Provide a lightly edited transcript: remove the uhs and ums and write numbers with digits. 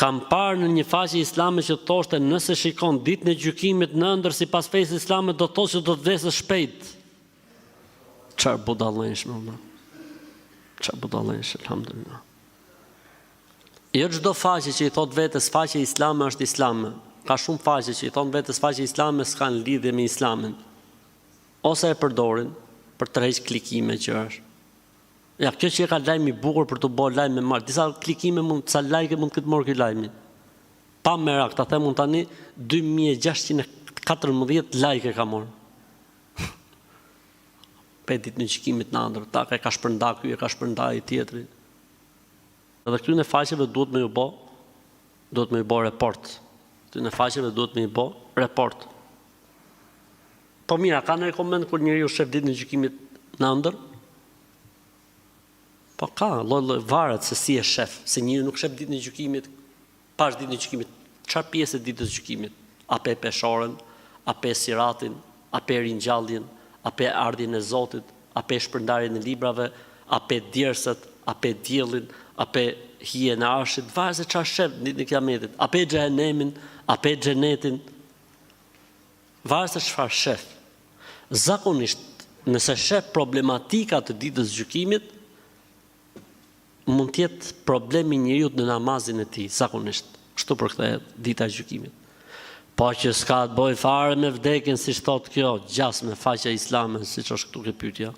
Kam parë në një faqe islame që thoshte nëse shikon ditën e gjykimit në ëndër sipas fesë islame do të thotë që do të vdesë shpejt. Çfarë budallënshme valla. Çfarë budallënshme, alhamdulillah. Jo çdo faqe që i thot vetes faqe islame është islame. Ka shumë faqe që i thon vetes faqe islame s'kan lidhje me islamin. Ose e përdorin për të rrejtë klikime që është. Ja, kjo që e ka lajmi i bukur për të bërë lajm me marrë. Disa klikime ca like mund këtë morë ky lajmi. Pa merak, ta them unë tani 2614 like e ka morë. Pe ditë në gjykimit në ëndër, ta ka shpërnda ky, e ka shpërnda i tjetri. Edhe këtyre faqeve duhet me ju bë report. Këtyre faqeve duhet me ju bë report. Po mira, ka ndonjë koment kur njeriu shef ditën e gjykimit në ëndër? Po ka, varet se si e shef, se njëri nuk shef ditën e gjykimit, pash ditën e gjykimit, çfarë pjesë e ditës së gjykimit? A pe peshorën, a pe siratin, a pe ringjalljen, a pe ardhjen e Zotit, a pe shpërndarjen e librave, a pe djersët, a pe diellin, a pe hijen e arshit, varet se çfarë shef ditën e kiametit, a pe xhehenemin, a pe xhenetin, varet se çfarë shef. Zakonisht, nëse shef problematika të ditës së gjykimit, mund të jetë problemi njeriu në namazin e tij, zakonisht. Kështu për këtë dita e gjykimit. Po që s'ka të bëjë fare me vdekjen, siç thotë kjo, gjas me faqja islame, siç është këtu ke pyetja.